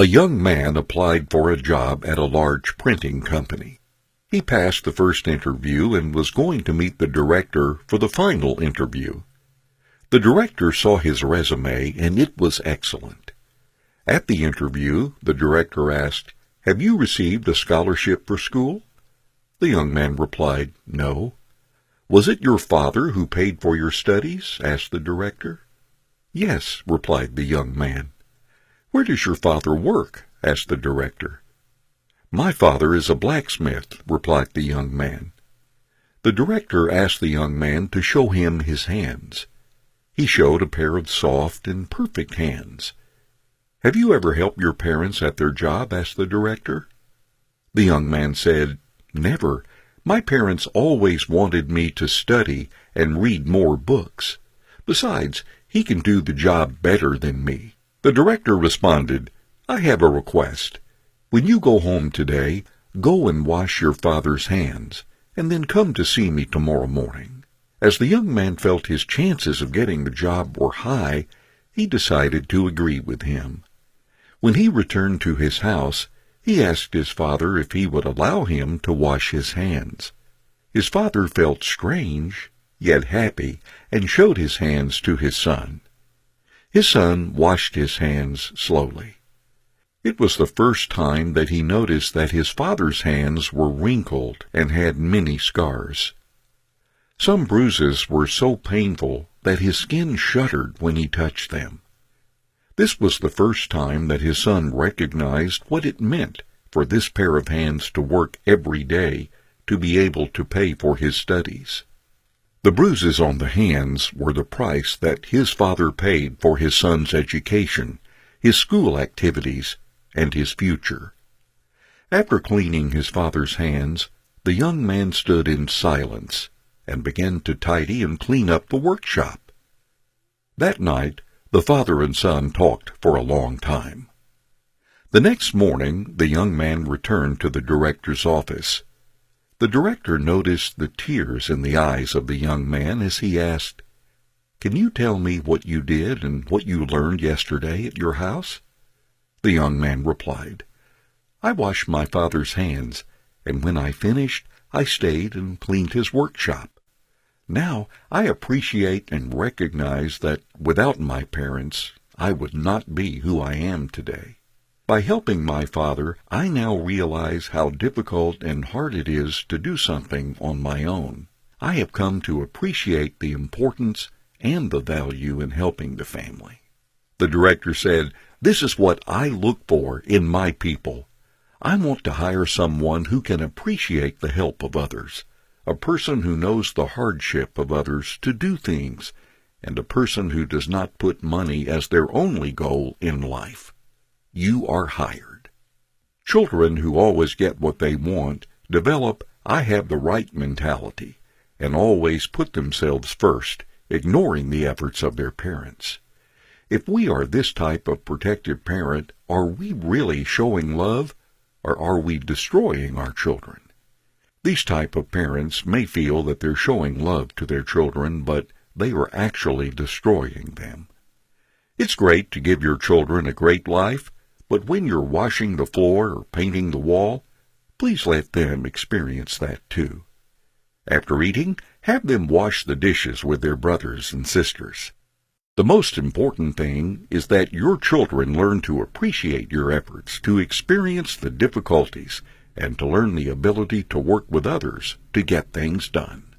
A young man applied for a job at a large printing company. He passed the first interview and was going to meet the director for the final interview. The director saw his resume, and it was excellent. At the interview, the director asked, "Have you received a scholarship for school?" The young man replied, "No." "Was it your father who paid for your studies?" asked the director. "Yes," replied the young man. "Where does your father work?" asked the director. "My father is a blacksmith," replied the young man. The director asked the young man to show him his hands. He showed a pair of soft and perfect hands. "Have you ever helped your parents at their job?" asked the director. The young man said, "Never. My parents always wanted me to study and read more books. Besides, he can do the job better than me." The director responded, "I have a request. When you go home today, go and wash your father's hands, and then come to see me tomorrow morning." As the young man felt his chances of getting the job were high, he decided to agree with him. When he returned to his house, he asked his father if he would allow him to wash his hands. His father felt strange, yet happy, and showed his hands to his son. His son washed his hands slowly. It was the first time that he noticed that his father's hands were wrinkled and had many scars. Some bruises were so painful that his skin shuddered when he touched them. This was the first time that his son recognized what it meant for this pair of hands to work every day to be able to pay for his studies. The bruises on the hands were the price that his father paid for his son's education, his school activities, and his future. After cleaning his father's hands, the young man stood in silence and began to tidy and clean up the workshop. That night, the father and son talked for a long time. The next morning, the young man returned to the director's office. The director noticed the tears in the eyes of the young man as he asked, "Can you tell me what you did and what you learned yesterday at your house?" The young man replied, "I washed my father's hands, and when I finished, I stayed and cleaned his workshop. Now I appreciate and recognize that without my parents, I would not be who I am today. By helping my father, I now realize how difficult and hard it is to do something on my own. I have come to appreciate the importance and the value in helping the family." The director said, "This is what I look for in my people. I want to hire someone who can appreciate the help of others, a person who knows the hardship of others to do things, and a person who does not put money as their only goal in life. You are hired." Children who always get what they want develop "I have the right" mentality and always put themselves first, ignoring the efforts of their parents. If we are this type of protective parent, are we really showing love, or are we destroying our children? These type of parents may feel that they're showing love to their children, but they are actually destroying them. It's great to give your children a great life, but when you're washing the floor or painting the wall, please let them experience that too. After eating, have them wash the dishes with their brothers and sisters. The most important thing is that your children learn to appreciate your efforts, to experience the difficulties, and to learn the ability to work with others to get things done.